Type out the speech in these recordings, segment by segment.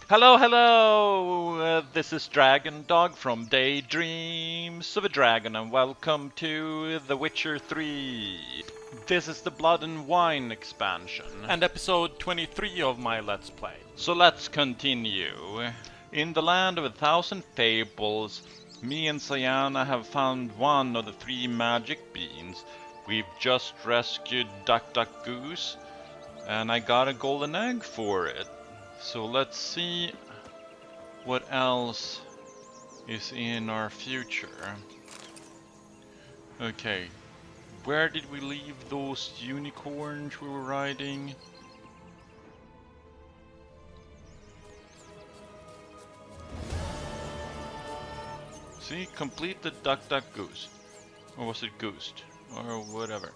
Hello, hello! This is Dragondog from Daydreams of a Dragon, and welcome to The Witcher 3. This is the Blood and Wine expansion, and episode 23 of my Let's Play. So let's continue. In the land of 1,000 fables, me and Sayana have found one of the 3 magic beans. We've just rescued Duck Duck Goose, and I got a golden egg for it. So let's see what else is in our future. Okay, where did we leave those unicorns we were riding? See, complete the Duck Duck Goose. Or was it Goosed? Or whatever.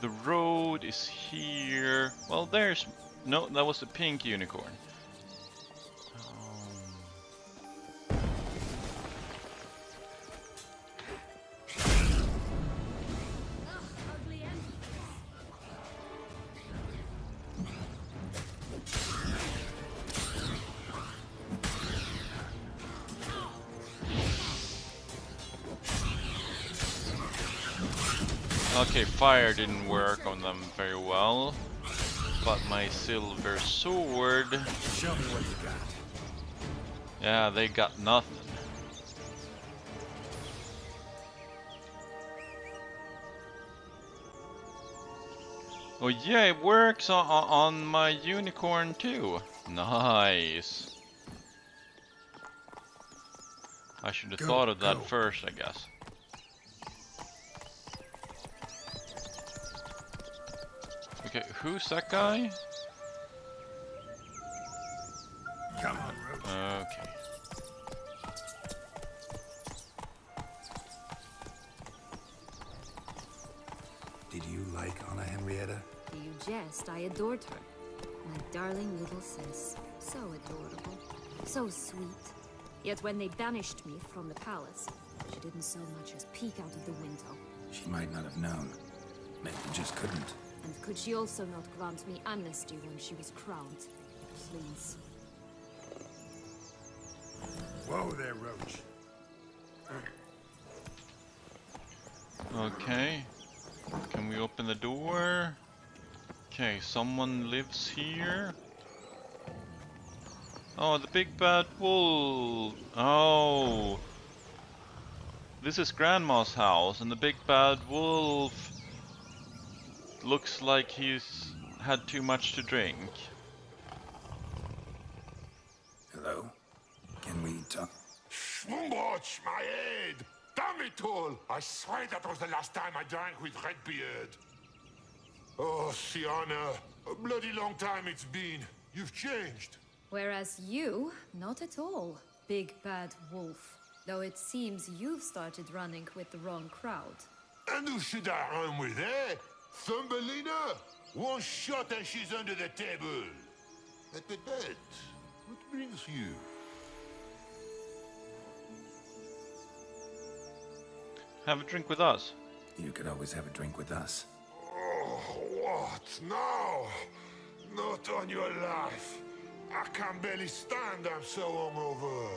The road is here. Well, there's... No, that was the pink unicorn. Okay, fire didn't work on them very well, but my silver sword... Show me what you got. Yeah, they got nothing. Oh yeah, it works on my unicorn too. Nice. I should have thought of that first, I guess. Okay, who's that guy? Come on, Roach. Okay. Did you like Anna Henrietta? You jest, I adored her. My darling little sis. So adorable. So sweet. Yet when they banished me from the palace, she didn't so much as peek out of the window. She might not have known. Maybe just couldn't. And could she also not grant me amnesty when she was crowned? Please. Whoa there, Roach. Okay. Can we open the door? Okay, someone lives here. Oh, the big bad wolf. Oh. This is Grandma's house, and the big bad wolf looks like he's had too much to drink. Hello? Can we talk? Schwumbotsch, my head! Damn it all! I swear that was the last time I drank with Redbeard. Oh, Sienna, a bloody long time it's been. You've changed. Whereas you, not at all, big bad wolf. Though it seems you've started running with the wrong crowd. And who should I run with, eh? Thumbelina? One shot and she's under the table. But, what brings you? Have a drink with us. You could always have a drink with us. Oh, what now? Not on your life. I can barely stand, I'm so hungover.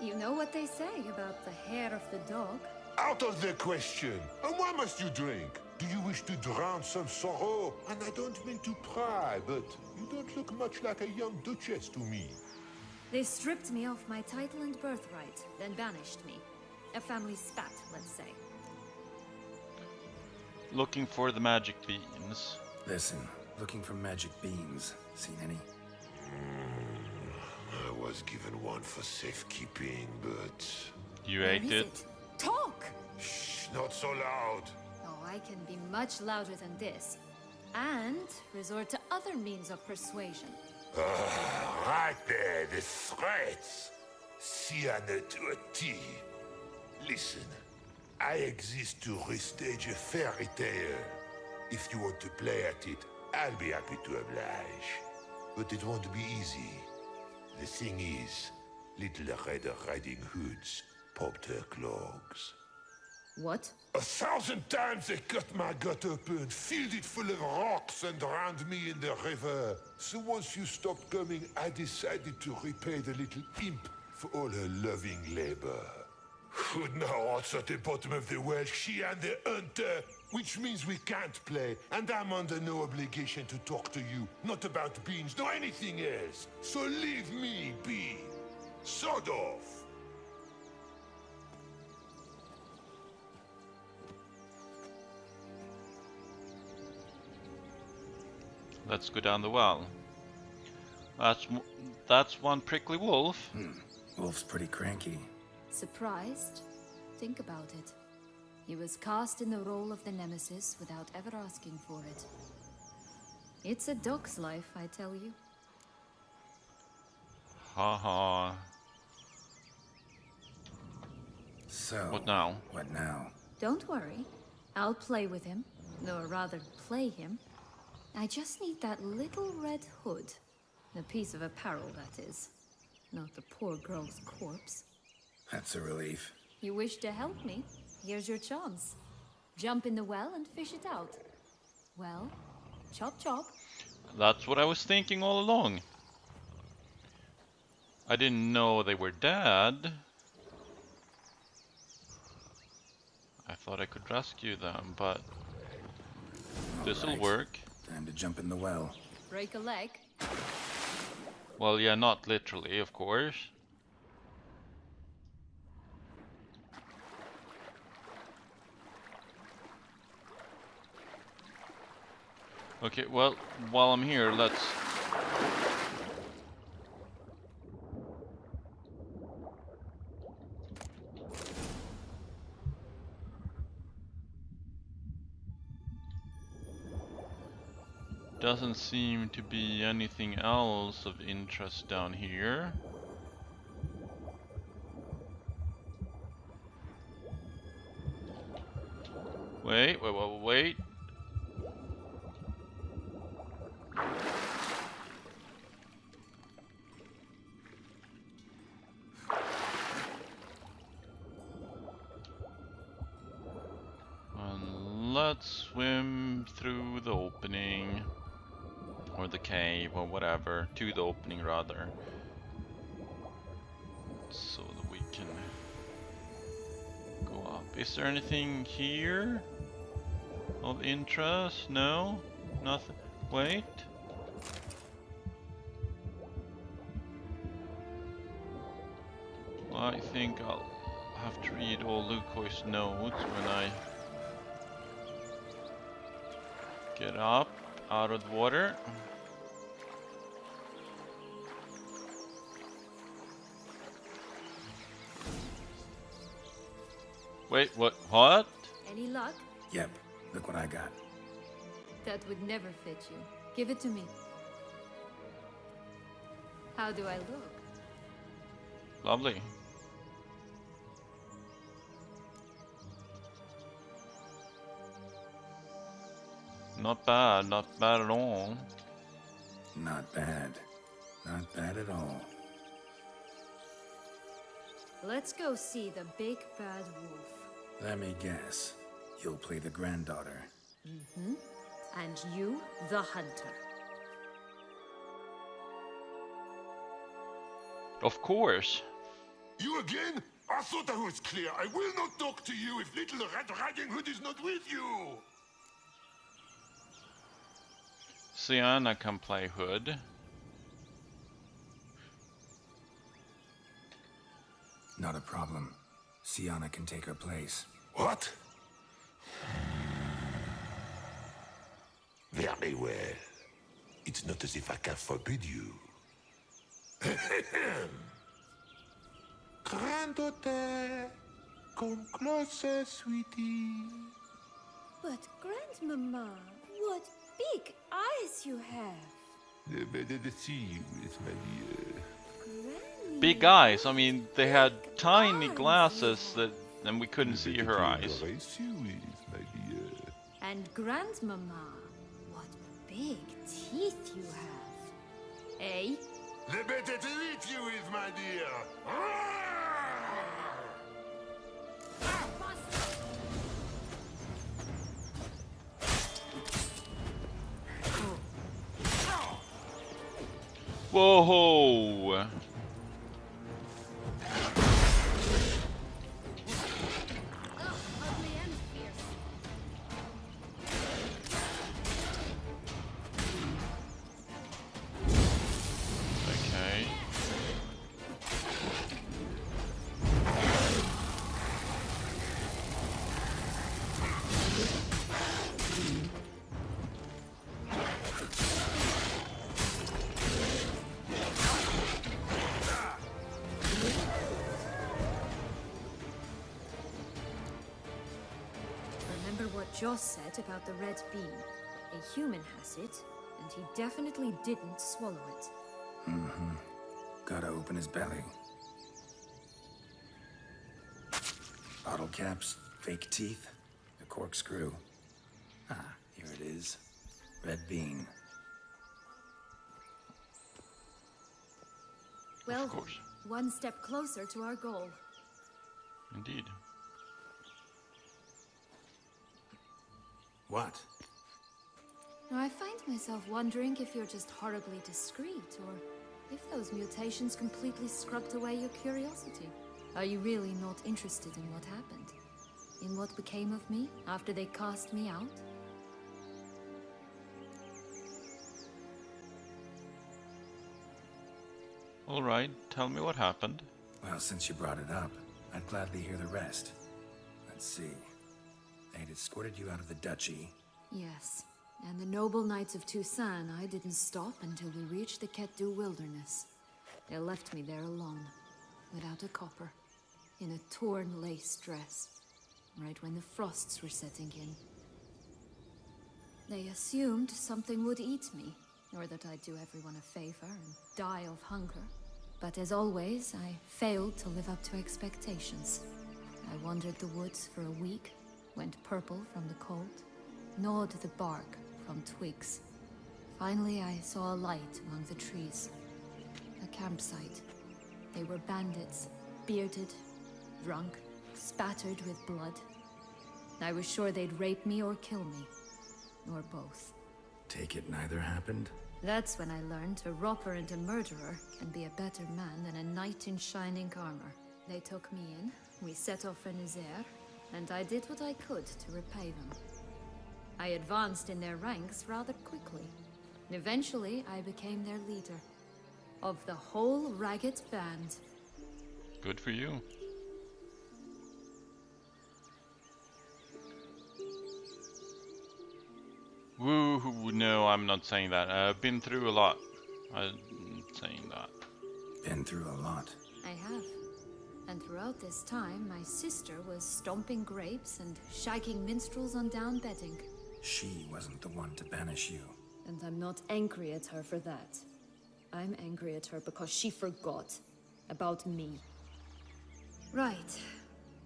You know what they say about the hair of the dog? Out of the question. And why must you drink? Do you wish to drown some sorrow? And I don't mean to pry, but you don't look much like a young duchess to me. They stripped me of my title and birthright, then banished me. A family spat, let's say. Looking for the magic beans. Listen, looking for magic beans. Seen any? I was given one for safekeeping, but... You Where ate is it? Talk! Shh, not so loud. Oh, I can be much louder than this. And resort to other means of persuasion. Right there, the threats. Sienna to a T. Listen, I exist to restage a fairy tale. If you want to play at it, I'll be happy to oblige. But it won't be easy. The thing is, Little Red Riding Hoods popped her clogs. What? 1,000 times they cut my gut open, filled it full of rocks and drowned me in the river. So once you stopped coming, I decided to repay the little imp for all her loving labor. Who now are at the bottom of the well, she and the hunter, which means we can't play, and I'm under no obligation to talk to you, not about beans, nor anything else. So leave me be. Sod off. Let's go down the well. That's one prickly wolf. Wolf's pretty cranky. Surprised? Think about it. He was cast in the role of the Nemesis without ever asking for it. It's a dog's life, I tell you. Haha. So, What now? What now? Don't worry. I'll play with him. Or rather, play him. I just need that little red hood. The piece of apparel, that is. Not the poor girl's corpse. That's a relief. You wish to help me? Here's your chance. Jump in the well and fish it out. Well, chop chop. That's what I was thinking all along. I didn't know they were dead. I thought I could rescue them, but this'll Alright. work. Time to jump in the well. Break a leg. Well, yeah, not literally, of course. Okay, well, while I'm here, let's... Doesn't seem to be anything else of interest down here. Wait. And let's swim through the opening. Or the cave, or whatever. To the opening, rather. So that we can go up. Is there anything here of interest? No? Nothing? Wait. I think I'll have to read all Lukoi's notes when I get up out of the water. Wait, what? Any luck? Yep, look what I got. That would never fit you. Give it to me. How do I look? Lovely. Not bad at all. Not bad. Not bad at all. Let's go see the big bad wolf. Let me guess. You'll play the granddaughter. And you, the hunter. Of course. You again? I thought I was clear. I will not talk to you if little Red Riding Hood is not with you. Sienna can play Hood. Not a problem. Sienna can take her place. What? Very well. It's not as if I can forbid you. Granddaughter, come closer, sweetie. But Grandmama, what big eyes you have. Better to see you, it's my dear. Granny, Big eyes. I mean, they had big tiny eyes glasses you have. that, and we couldn't see her eyes. Embrace you, it's my dear. And Grandmama, what big teeth you have. Eh? The better to eat you is, my dear. Whoa! Ugly and fierce. Okay. Remember what Joss said about the red bean? A human has it, and he definitely didn't swallow it. Mm-hmm. Gotta open his belly. Bottle caps, fake teeth, a corkscrew. Ah, here it is. Red bean. Well, Of course. one step closer to our goal. Indeed. What? Now, I find myself wondering if you're just horribly discreet, or if those mutations completely scrubbed away your curiosity. Are you really not interested in what happened? In what became of me after they cast me out? Alright, tell me what happened. Well, since you brought it up, I'd gladly hear the rest. Let's see. They'd escorted you out of the duchy. Yes, and the noble knights of Toussaint, I didn't stop until we reached the Ketdu wilderness. They left me there alone, without a copper, in a torn lace dress, right when the frosts were setting in. They assumed something would eat me, or that I'd do everyone a favor and die of hunger. But as always, I failed to live up to expectations. I wandered the woods for a week, went purple from the cold, gnawed the bark from twigs. Finally, I saw a light among the trees. A campsite. They were bandits, bearded, drunk, spattered with blood. I was sure they'd rape me or kill me, or both. Take it neither happened? That's when I learned a robber and a murderer can be a better man than a knight in shining armor. They took me in, we set off for Nazaire, and I did what I could to repay them. I advanced in their ranks rather quickly. And eventually, I became their leader. Of the whole ragged band. Good for you. Woo, no, I'm not saying that. I've been through a lot. I'm saying that. Been through a lot. I have. And throughout this time, my sister was stomping grapes and shagging minstrels on down bedding. She wasn't the one to banish you. And I'm not angry at her for that. I'm angry at her because she forgot about me. Right.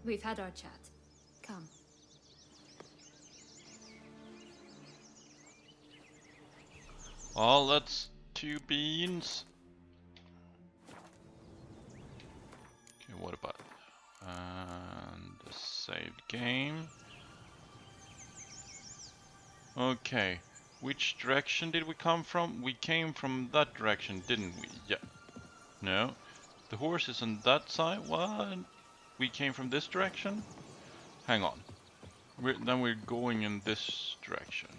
We've had our chat. Come. Well, that's 2 beans. Okay, what about and the saved game? Okay, which direction did we come from? We came from that direction, didn't we? Yeah. No. The horse is on that side. What? We came from this direction? Hang on. Then we're going in this direction.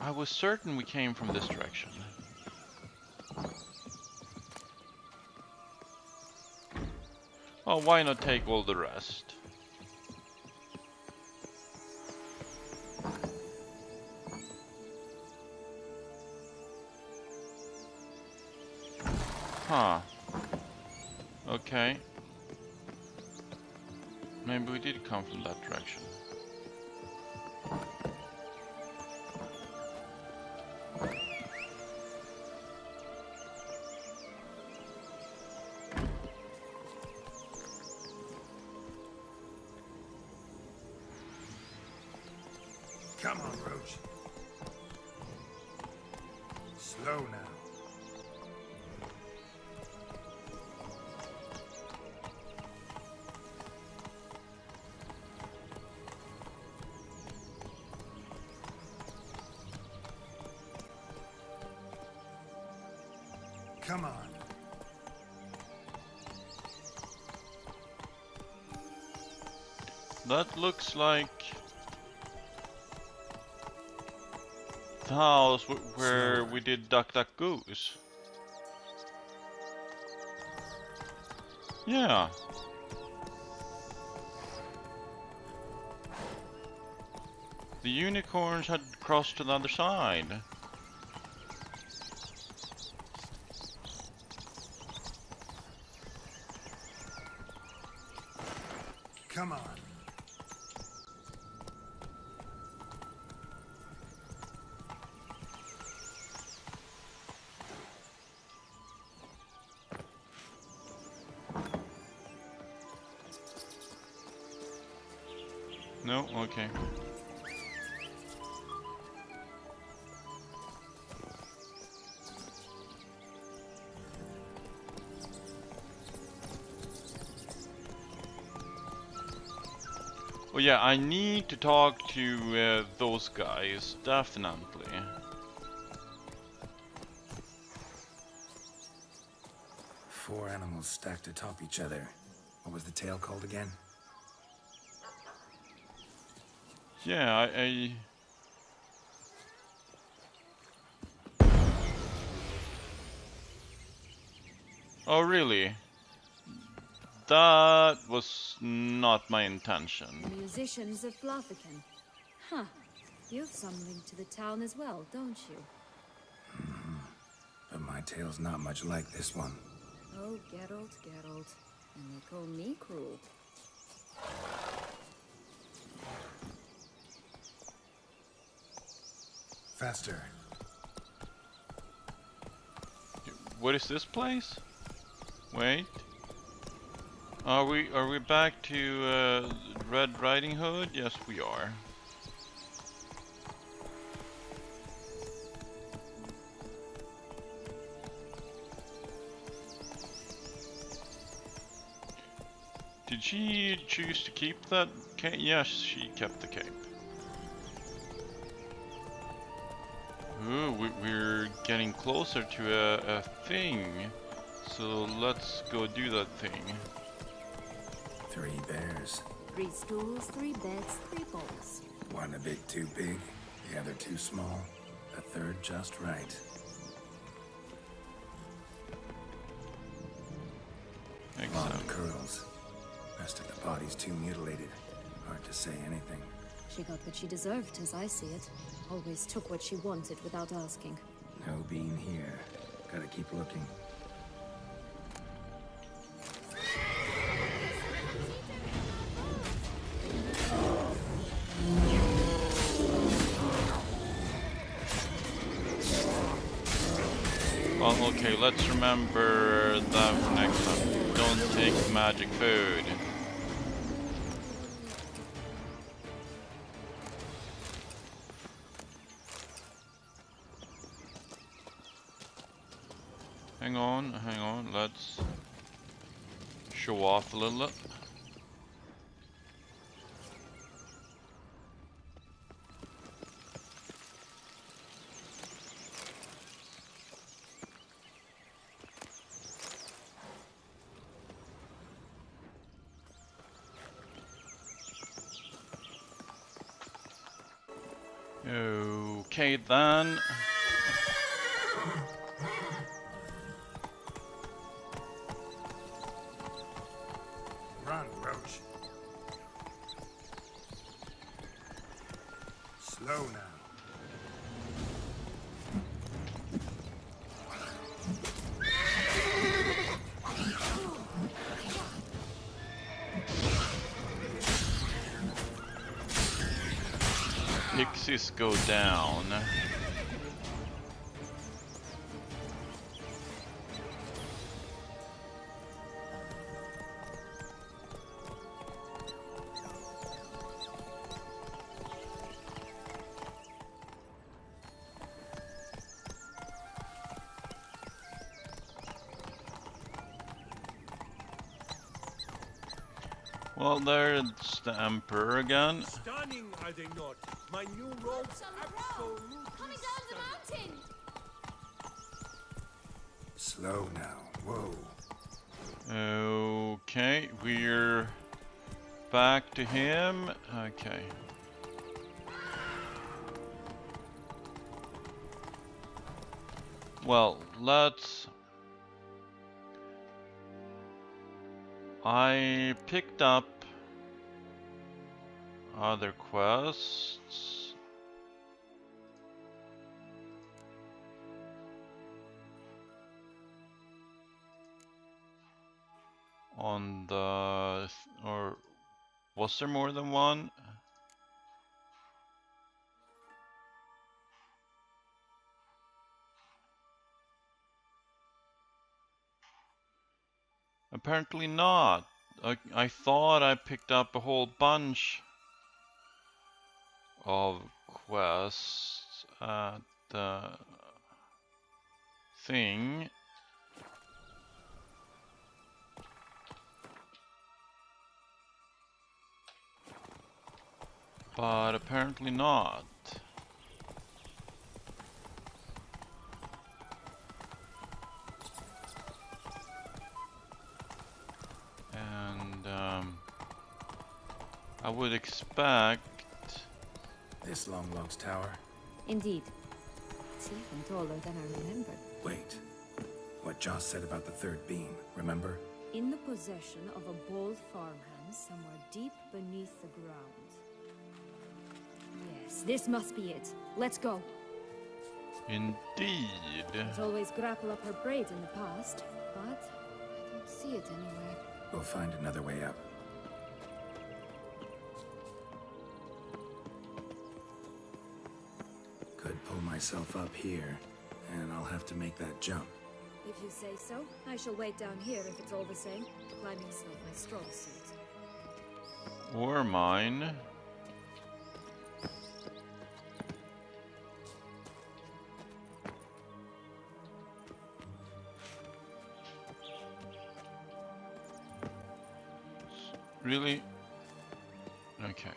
I was certain we came from this direction. Oh, why not take all the rest? Huh. Okay. Maybe we did come from that direction. Come on, Roach. Slow now. Come on. That looks like the house where we did Duck Duck Goose. Yeah. The unicorns had crossed to the other side. Come on. No? Okay. Oh yeah, I need to talk to those guys, definitely. Four animals stacked atop each other. What was the tale called again? Yeah, I... Oh really? That was not my intention. Musicians of Blaviken. Huh. You've some link to the town as well, don't you? But my tale's not much like this one. Oh, Geralt, Geralt. And they call me cruel. Faster. What is this place? Wait. Are we back to Red Riding Hood? Yes, we are. Did she choose to keep that cape? Yes, she kept the cape. Ooh, we're getting closer to a thing. So let's go do that thing. 3 bears. 3 stools, 3 beds, 3 bowls. One a bit too big, the other too small, a third just right. Long Excellent. curls. Rest of the body's too mutilated. Hard to say anything. She got what she deserved, as I see it. Always took what she wanted without asking. No bean here. Gotta keep looking. Well, okay, let's remember that for next time. Don't take magic food. Hang on, let's show off a little. Okay then. Run, Roach. Slow now. Pixies go down. Well, there's the Emperor again. Stunning, are they not? My new robes absolutely Coming down the mountain! Slow now. Whoa. Okay, we're back to him. Okay. Well, let's... I picked up other quests. On the... or was there more than one? Apparently not. I thought I picked up a whole bunch of quests at the thing. But apparently not. And I would expect... This long logs tower. Indeed. It's even taller than I remembered. Wait. What Joss said about the third beam, remember? In the possession of a bold farmhand somewhere deep beneath the ground. Yes, this must be it. Let's go. Indeed. It's always grapple up her braid in the past, but I don't see it anywhere. We'll find another way up. Could pull myself up here, and I'll have to make that jump. If you say so, I shall wait down here if it's all the same. Climbing's not my strong suit. Or mine. Really? Okay.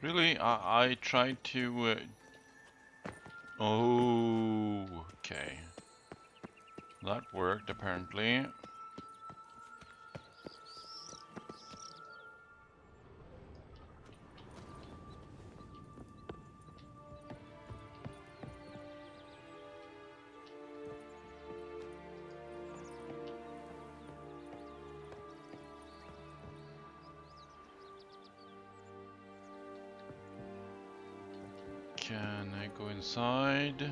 Really? I tried to... Oh, okay. That worked, apparently. Can I go inside?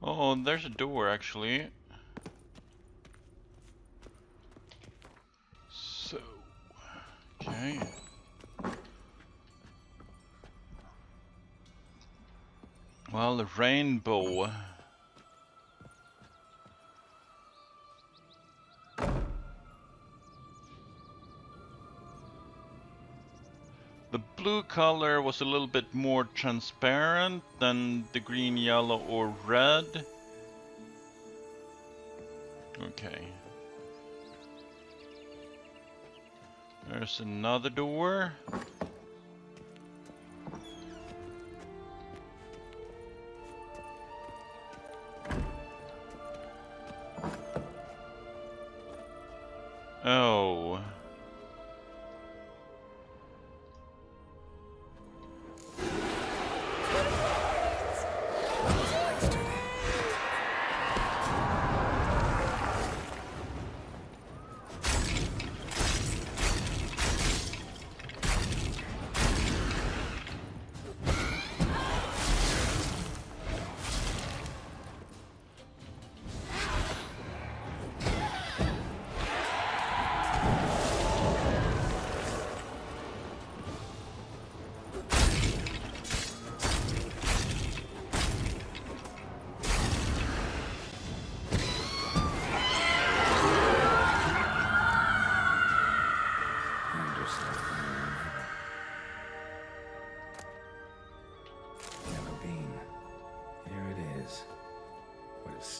Oh, there's a door actually. So, okay. Well, the rainbow. The blue color was a little bit more transparent than the green, yellow, or red. Okay. There's another door. Oh.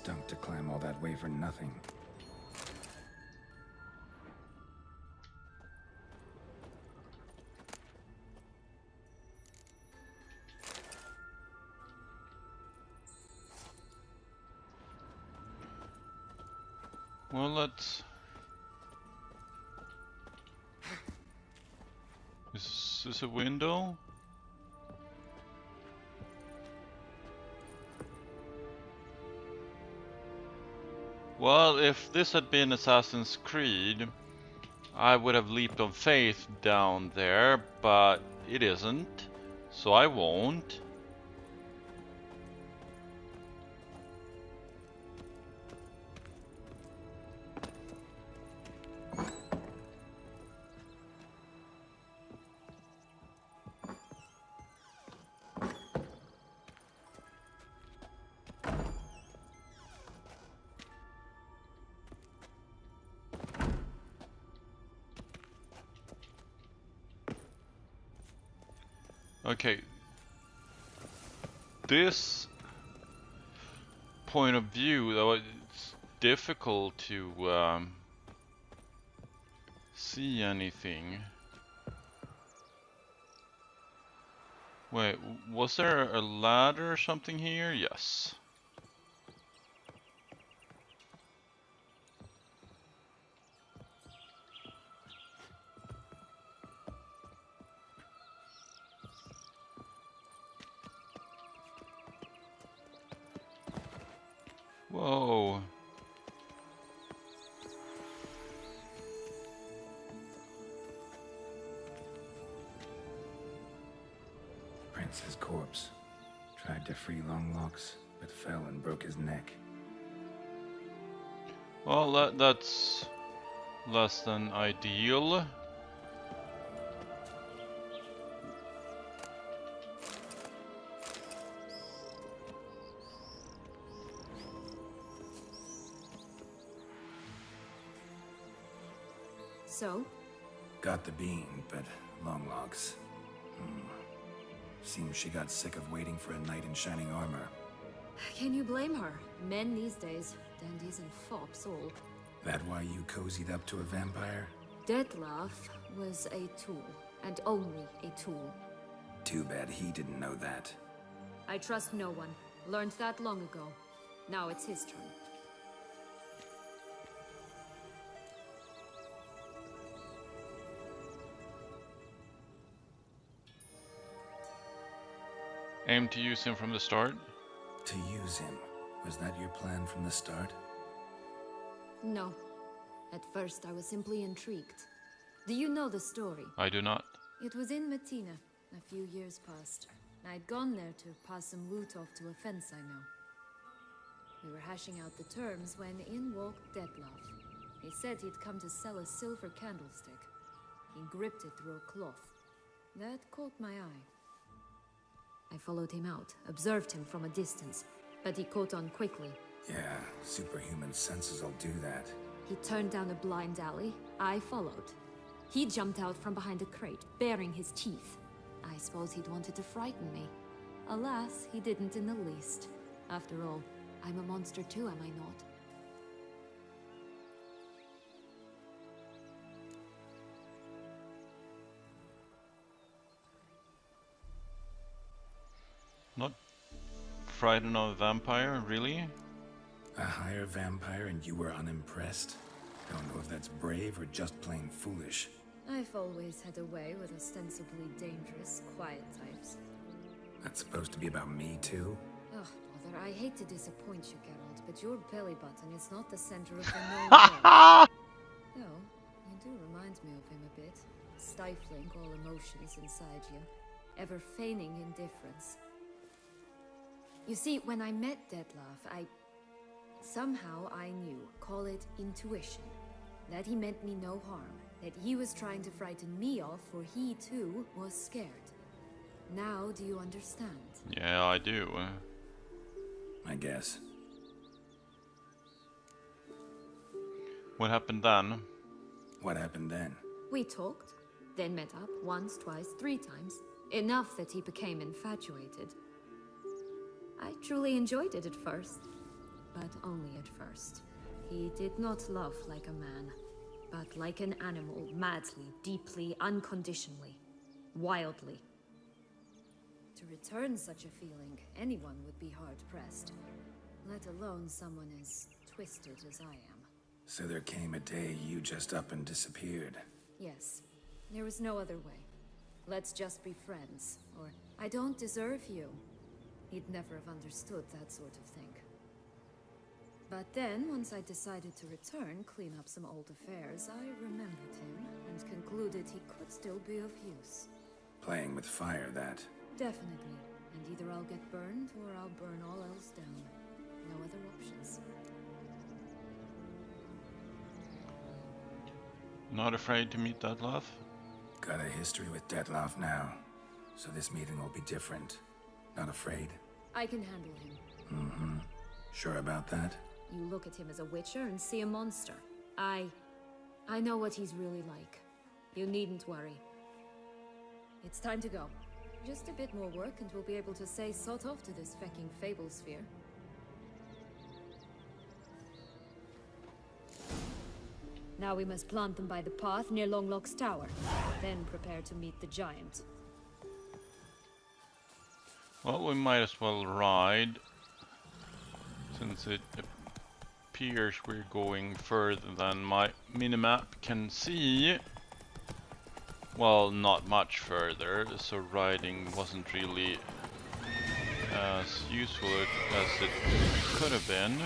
stunk to climb all that way for nothing. Well, let's... Is this a window? Well, if this had been Assassin's Creed, I would have leaped of faith down there, but it isn't, so I won't. Okay, this point of view, though, it's difficult to see anything. Wait, was there a ladder or something here? Yes. Whoa. Prince's corpse. Tried to free Longlocks, but fell and broke his neck. Well, that's less than ideal. So? Got the bean, but Longlocks. Seems she got sick of waiting for a knight in shining armor. Can you blame her? Men these days, dandies and fops all. That why you cozied up to a vampire? Detlef was a tool, and only a tool. Too bad he didn't know that. I trust no one. Learned that long ago. Now it's his turn. Aim to use him from the start? To use him. Was that your plan from the start? No. At first, I was simply intrigued. Do you know the story? I do not. It was in Metina, a few years past. I'd gone there to pass some loot off to a fence I know. We were hashing out the terms when in walked Detlef. He said he'd come to sell a silver candlestick. He gripped it through a cloth. That caught my eye. I followed him out, observed him from a distance, but he caught on quickly. Yeah, superhuman senses will do that. He turned down a blind alley. I followed. He jumped out from behind a crate, baring his teeth. I suppose he'd wanted to frighten me. Alas, he didn't in the least. After all, I'm a monster too, am I not? Not frightened of a vampire, really? A higher vampire and you were unimpressed? Don't know if that's brave or just plain foolish. I've always had a way with ostensibly dangerous, quiet types. That's supposed to be about me too? Ugh, brother, I hate to disappoint you, Geralt, but your belly button is not the center of the known world. Though, you do remind me of him a bit. Stifling all emotions inside you. Ever feigning indifference. You see, when I met Detlef, somehow I knew, call it intuition, that he meant me no harm, that he was trying to frighten me off, for he too was scared. Now do you understand? Yeah, I do. I guess. What happened then? What happened then? We talked, then met up once, twice, 3 times. Enough that he became infatuated. I truly enjoyed it at first. but only at first. He did not love like a man, but like an animal, madly, deeply, unconditionally, wildly. To return such a feeling, anyone would be hard-pressed, let alone someone as twisted as I am. So there came a day you just up and disappeared. Yes, there was no other way. Let's just be friends, or I don't deserve you. He'd never have understood that sort of thing. But then, once I decided to return, clean up some old affairs, I remembered him and concluded he could still be of use. Playing with fire, that. Definitely. And either I'll get burned, or I'll burn all else down. No other options. Not afraid to meet that love? Got a history with Dettlaff now, so this meeting will be different. Not afraid? I can handle him. Mm-hmm. Sure about that? You look at him as a witcher and see a monster. I know what he's really like. You needn't worry. It's time to go. Just a bit more work and we'll be able to say sod off to this fecking fable sphere. Now we must plant them by the path near Longlock's tower. Then prepare to meet the giant. Well, we might as well ride, since it appears we're going further than my minimap can see. Well, not much further, so riding wasn't really as useful as it could have been.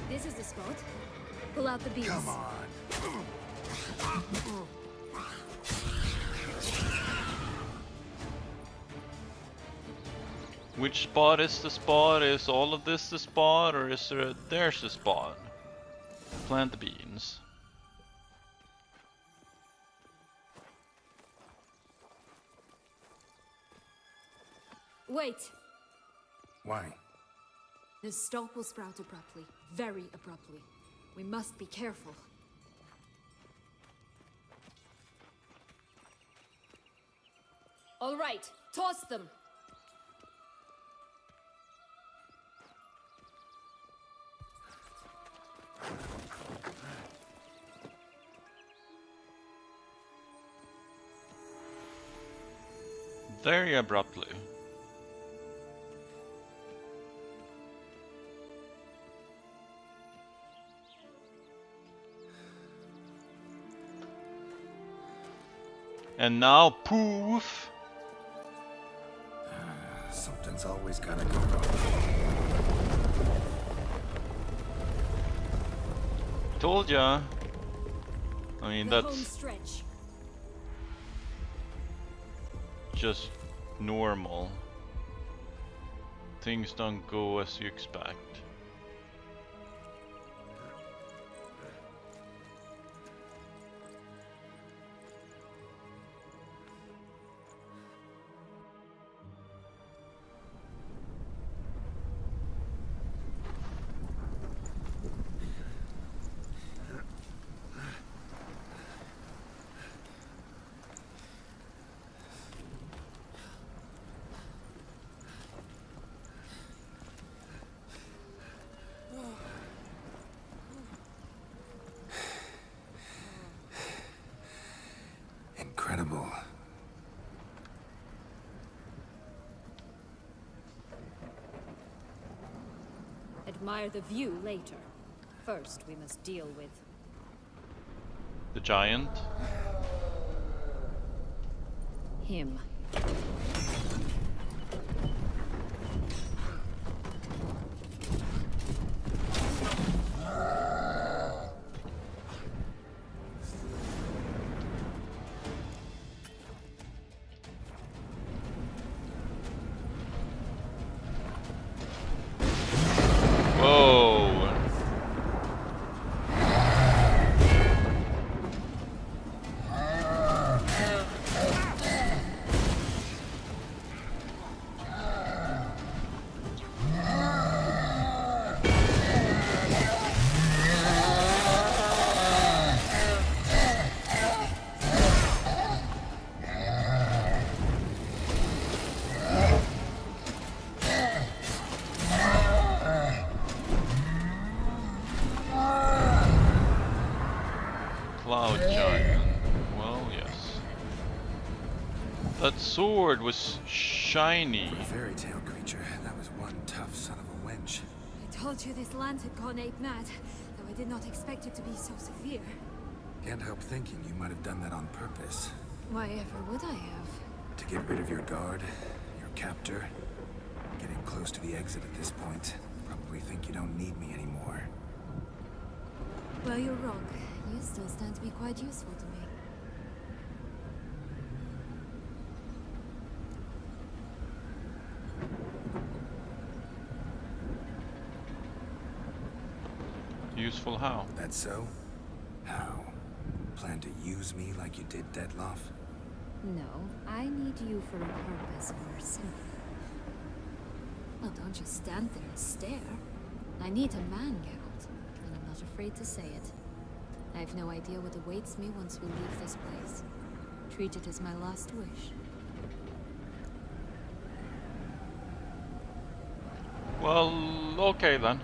This is the spot. Pull out the beams. Come on. Which spot is the spot? Is all of this the spot, or is there's the spot? Plant the beans. Wait. Why? The stalk will sprout abruptly. Very abruptly. We must be careful. All right, toss them! Very abruptly. And now, poof! Something's always gotta go wrong. Told ya. I mean, The home that's stretch. just normal. Things don't go as you expect. Incredible. Admire the view later. First, we must deal with The giant. him. Whoa! That sword was shiny. For a fairy tale creature, that was one tough son of a wench. I told you this land had gone ape mad, though I did not expect it to be so severe. Can't help thinking you might have done that on purpose. Why ever would I have? To get rid of your guard, your captor. Getting close to the exit at this point. Probably think you don't need me anymore. Well, you're wrong. You still stand to be quite useful to me. Useful how? That so? How? Plan to use me like you did Detloff? No, I need you for a purpose first. Well, don't just stand there and stare. I need a man, Geralt, and I'm not afraid to say it. I have no idea what awaits me once we leave this place. Treat it as my last wish. Well, okay then.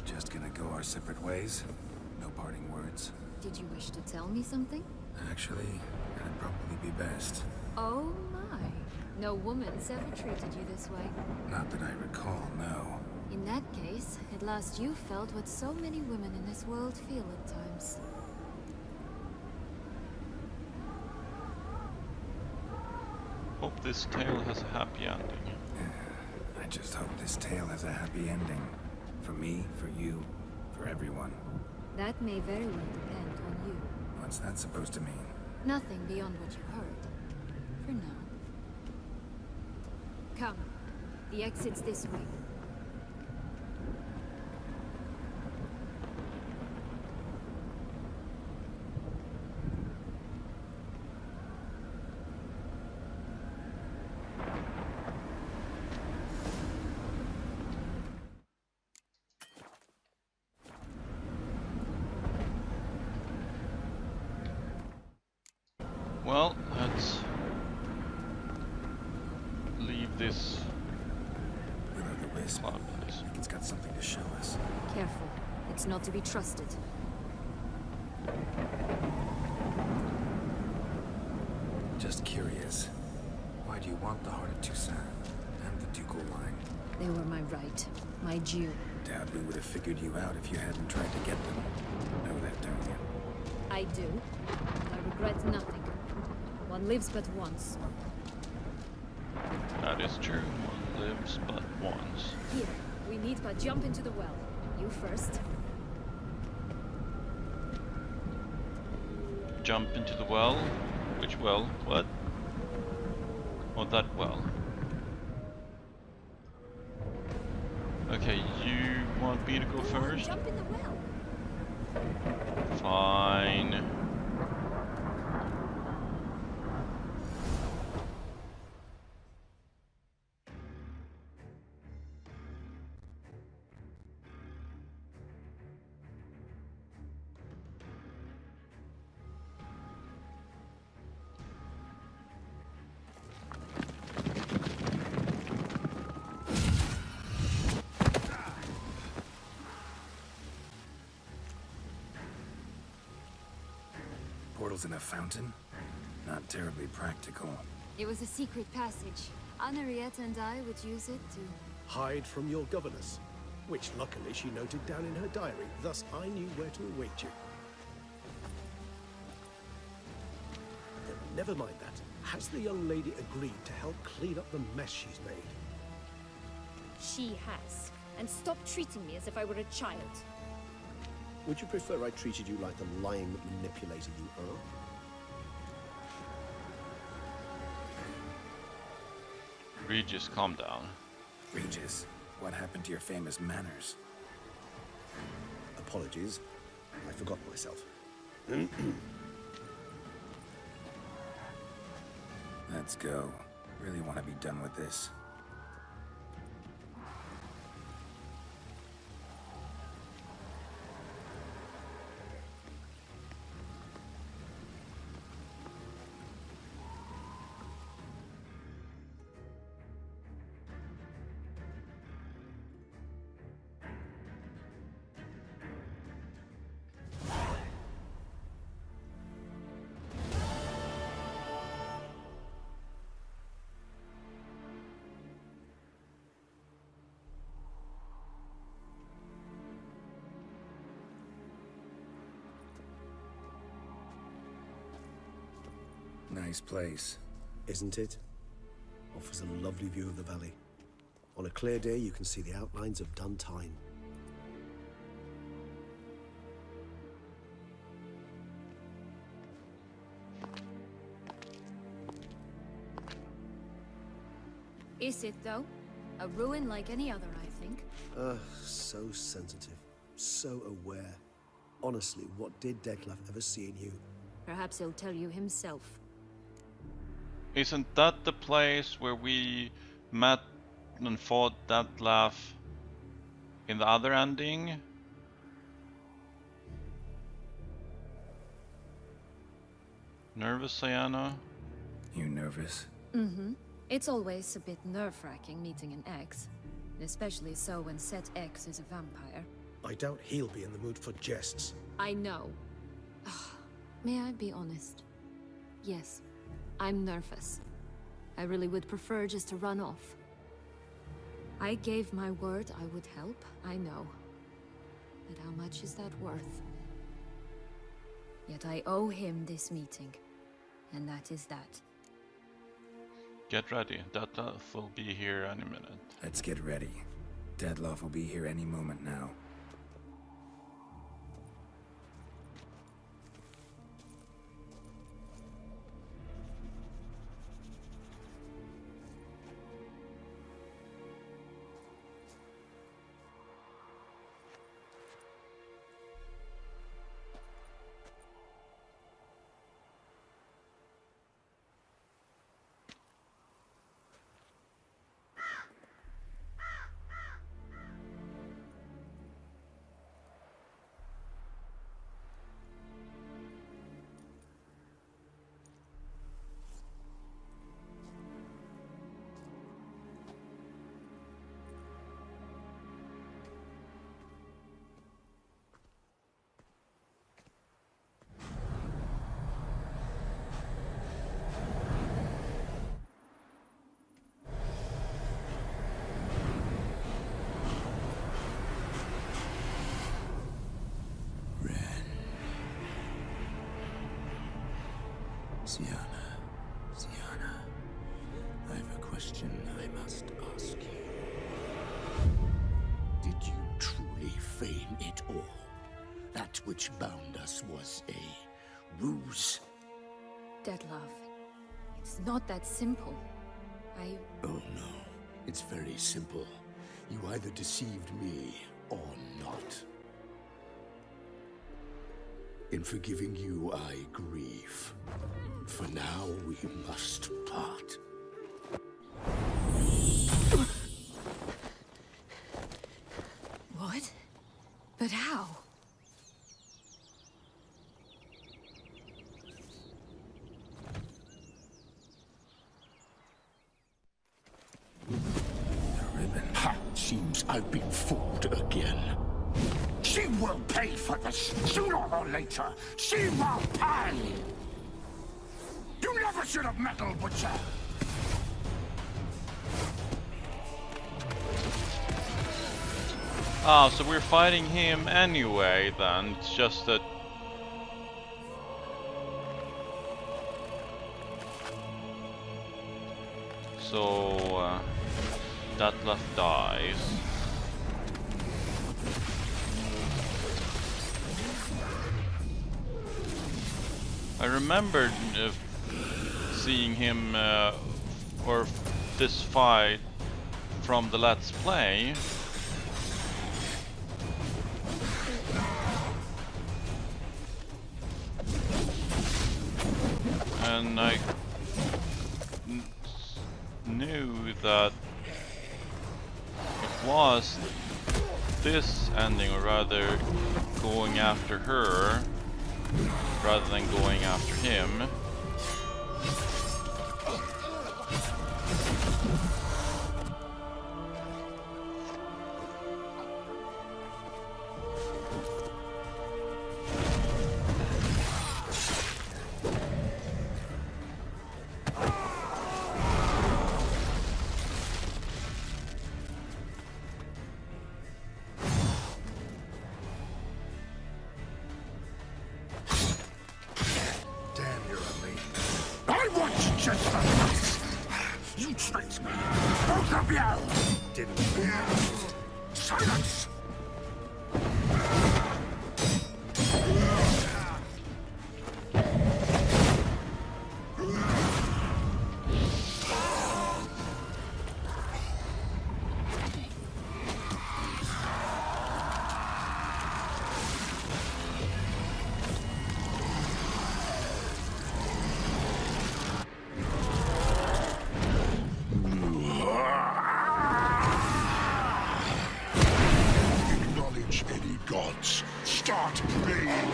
Just gonna go our separate ways? No parting words? Did you wish to tell me something? Actually, that'd probably be best. Oh my. No woman's ever treated you this way. Not that I recall, no. In that case, at last you felt what so many women in this world feel at times. Hope this tale has a happy ending. I just hope this tale has a happy ending. For me, for you, for everyone. That may very well depend on you. What's that supposed to mean? Nothing beyond what you heard. For now. Come. The exit's this way. Well, let's leave this Will-o'-the-wisp. place. I think it's got something to show us. Careful. It's not to be trusted. Just curious. Why do you want the Heart of Toussaint and the ducal line? They were my right. My due. Doubt we would have figured you out if you hadn't tried to get them. Know that, don't you? I do. And I regret nothing. One lives but once. That is true. One lives but once. Here, we need but jump into the well. You first. Jump into the well. Which well? What? Oh, that well. Okay, you want me to go first? Jump in the well. Fine. crystals in a fountain? Not terribly practical. It was a secret passage. Henriette and I would use it to... Hide from your governess, which luckily she noted down in her diary, thus I knew where to await you. Never mind that. Has the young lady agreed to help clean up the mess she's made? She has. And stop treating me as if I were a child. Would you prefer I treated you like the lying manipulator you are? Regis, calm down. Regis, what happened to your famous manners? Apologies. I forgot myself. Let's go. Really want to be done with this. Nice place. Isn't it? Offers a lovely view of the valley. On a clear day, you can see the outlines of Duntine. Is it, though? A ruin like any other, I think. So sensitive. So aware. Honestly, what did Detlef ever see in you? Perhaps he'll tell you himself. Isn't that the place where we met and fought Detlef in the other ending? Nervous, Sayana? You nervous? Mm-hmm. It's always a bit nerve-wracking meeting an ex. Especially so when said ex is a vampire. I doubt he'll be in the mood for jests. I know. May I be honest? Yes, I'm nervous. I really would prefer just to run off. I gave my word I would help, I know. But how much is that worth? Yet I owe him this meeting. And that is that. Get ready, Detlef will be here any minute. Let's get ready. Detlef will be here any moment now. Sienna, I have a question I must ask you. Did you truly feign it all? That which bound us was a ruse? Detlef, it's not that simple. Oh no, it's very simple. You either deceived me or not. In forgiving you, I grieve. For now, we must part. What? But how? Ha! Seems I've been fooled again. She will pay for this sooner or later. She will pay! Portion of metal, butcher! Ah, so we're fighting him anyway then. It's just that... So... that left dies. I remembered seeing him, or this fight from the Let's Play. And I knew that it was this ending, or rather going after her rather than going after him. You tricked me! Both of you! Didn't hear! Silence! Any gods, start praying!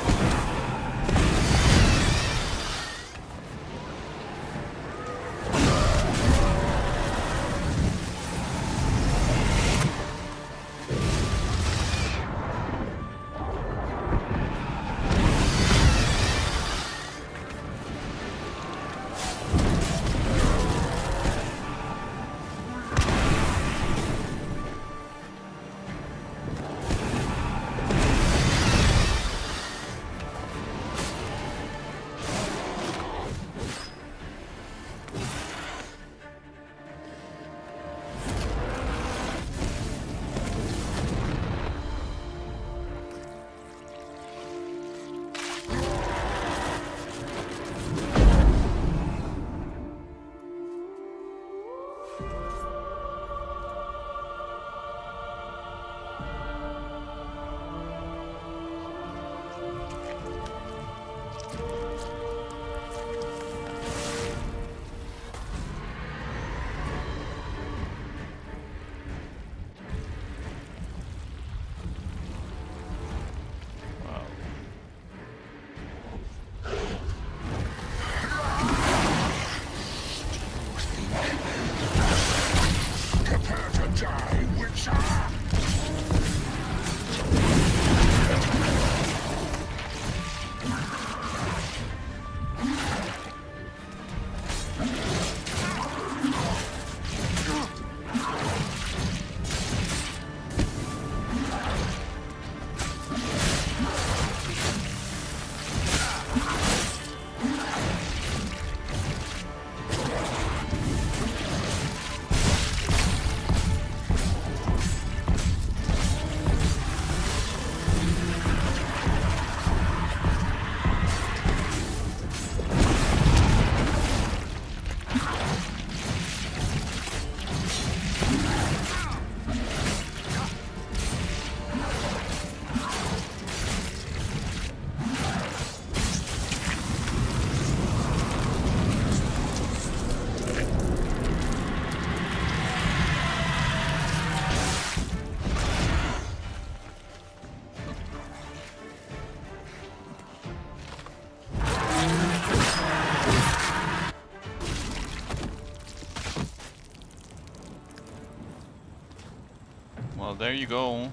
Well, there you go.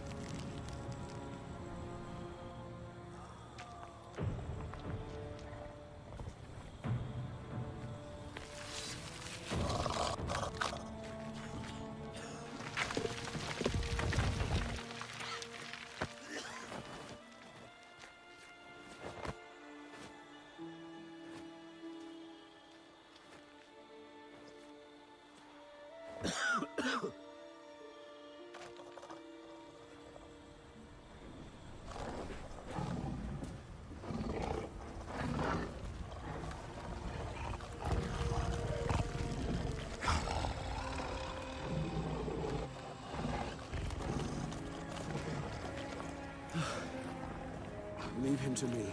Leave him to me.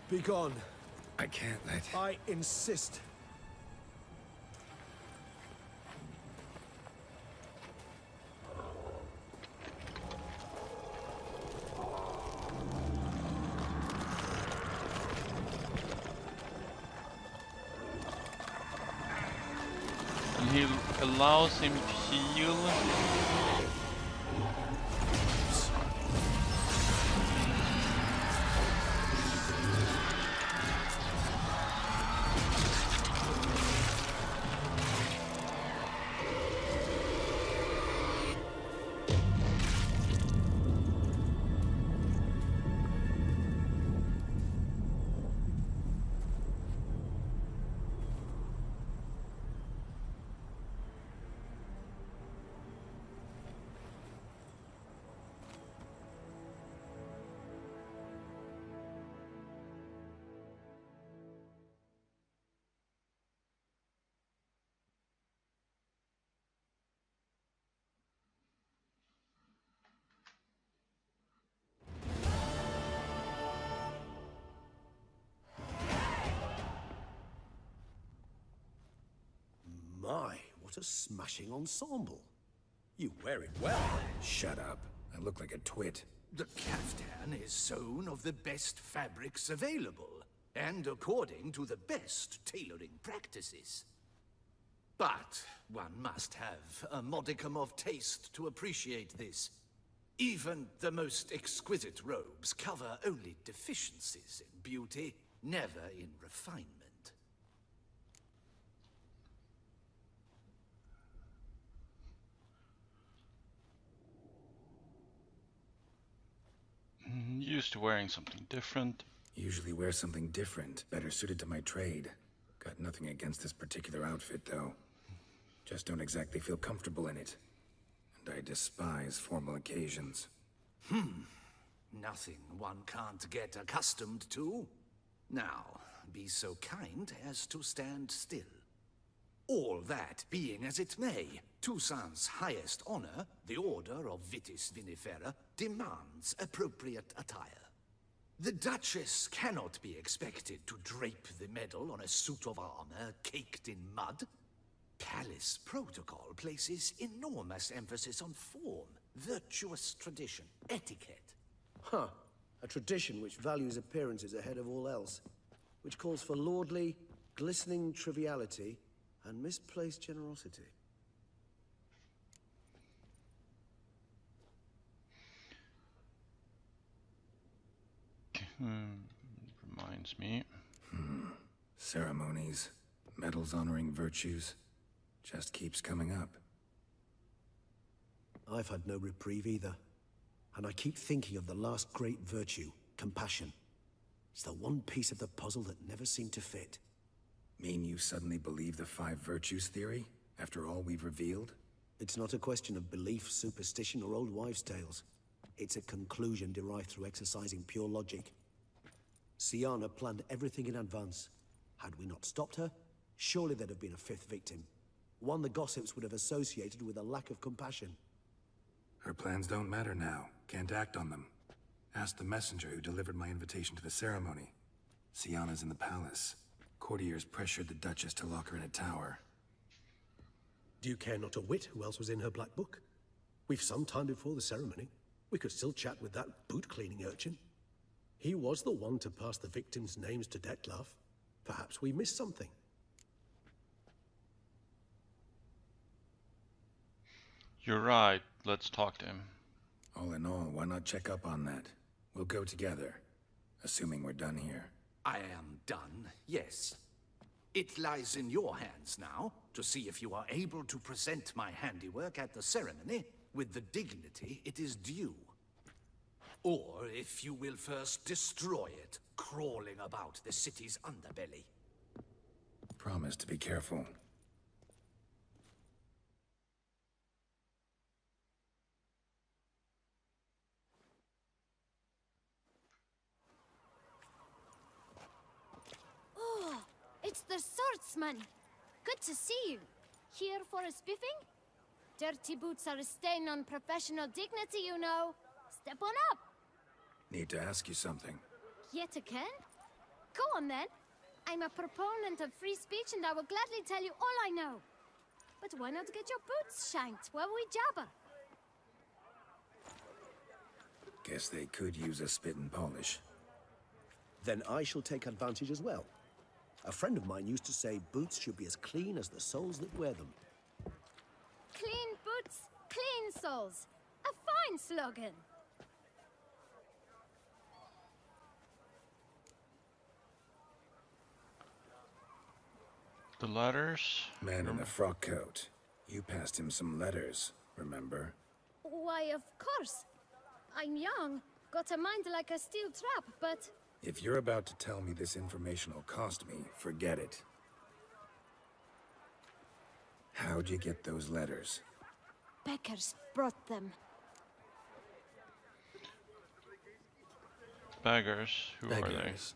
Be gone. I can't let... I insist. And he allows him to heal. My, what a smashing ensemble. You wear it well. Shut up. I look like a twit. The caftan is sewn of the best fabrics available, and according to the best tailoring practices. But one must have a modicum of taste to appreciate this. Even the most exquisite robes cover only deficiencies in beauty, never in refinement. Used to wearing something different. Usually wear something different, better suited to my trade. Got nothing against this particular outfit, though. Just don't exactly feel comfortable in it. And I despise formal occasions. Nothing one can't get accustomed to. Now, be so kind as to stand still. All that being as it may, Toussaint's highest honor, the Order of Vitis Vinifera, demands appropriate attire. The Duchess cannot be expected to drape the medal on a suit of armor caked in mud. Palace protocol places enormous emphasis on form, virtuous tradition, etiquette. Huh. A tradition which values appearances ahead of all else. Which calls for lordly, glistening triviality and misplaced generosity. Reminds me. Ceremonies, medals honoring virtues, just keeps coming up. I've had no reprieve either. And I keep thinking of the last great virtue, compassion. It's the one piece of the puzzle that never seemed to fit. Mean you suddenly believe the 5 virtues theory, after all we've revealed? It's not a question of belief, superstition, or old wives' tales. It's a conclusion derived through exercising pure logic. Siana planned everything in advance. Had we not stopped her, surely there'd have been a 5th victim. One the gossips would have associated with a lack of compassion. Her plans don't matter now. Can't act on them. Ask the messenger who delivered my invitation to the ceremony. Siana's in the palace. Courtiers pressured the Duchess to lock her in a tower. Do you care not a whit who else was in her black book? We've some time before the ceremony. We could still chat with that boot-cleaning urchin. He was the one to pass the victims' names to Dettlaff. Perhaps we missed something. You're right. Let's talk to him. All in all, why not check up on that? We'll go together, assuming we're done here. I am done, yes. It lies in your hands now to see if you are able to present my handiwork at the ceremony with the dignity it is due. Or if you will first destroy it, crawling about the city's underbelly. Promise to be careful. Oh, it's the swordsman. Good to see you. Here for a spiffing? Dirty boots are a stain on professional dignity, you know. Step on up. Need to ask you something. Yet again? Go on then. I'm a proponent of free speech and I will gladly tell you all I know. But why not get your boots shanked while we jabber? Guess they could use a spit and polish. Then I shall take advantage as well. A friend of mine used to say boots should be as clean as the soles that wear them. Clean boots, clean soles. A fine slogan. The letters. Man in the frock coat. You passed him some letters, remember? Why, of course. I'm young, got a mind like a steel trap, but... If you're about to tell me this information will cost me, forget it. How'd you get those letters? Beggars brought them. Beggars. Who are they? Beggars.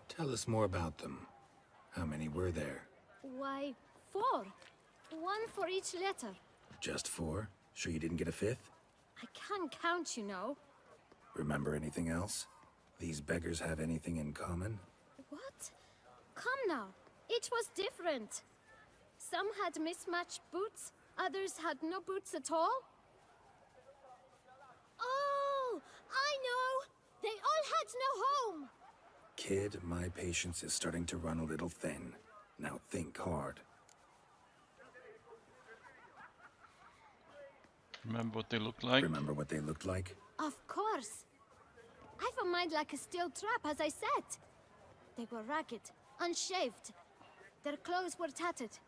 Tell us more about them. How many were there? Why, 4. 1 for each letter. Just 4? Sure you didn't get a 5th? I can't count, you know. Remember anything else? These beggars have anything in common? What? Come now. Each was different. Some had mismatched boots, others had no boots at all. Oh, I know! They all had no home! Kid, my patience is starting to run a little thin. Now think hard. Remember what they looked like? Remember what they looked like? Of course. I've a mind like a steel trap, as I said. They were ragged, unshaved. Their clothes were tattered.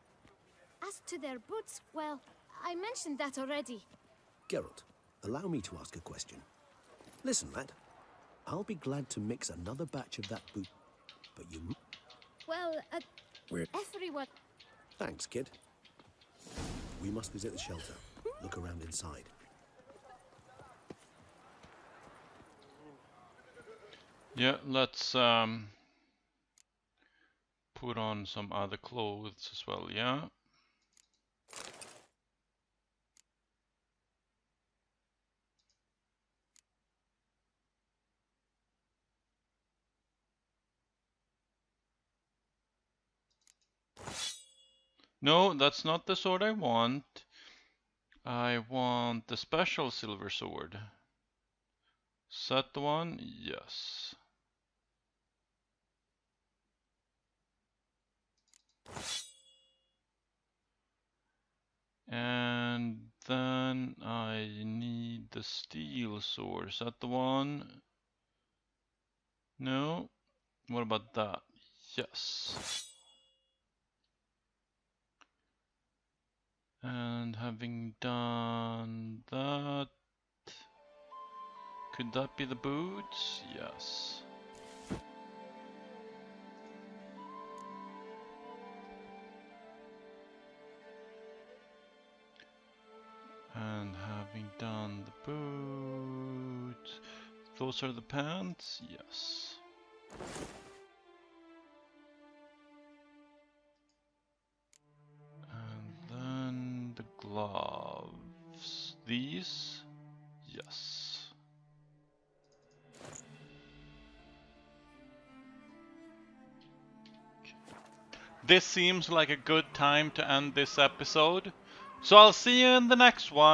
As to their boots, well, I mentioned that already. Geralt, allow me to ask a question. Listen, lad. I'll be glad to mix another batch of that boot, but you... Well, We're... everyone... Thanks, kid. We must visit the shelter. Look around inside. Yeah, let's put on some other clothes as well, yeah? No, that's not the sword I want. I want the special silver sword. Is that the one? Yes. And then I need the steel sword. Is that the one? No? What about that? Yes. And having done that, could that be the boots? Yes. And having done the boots, those are the pants? Yes. And then the gloves. These? Yes. This seems like a good time to end this episode, so I'll see you in the next one.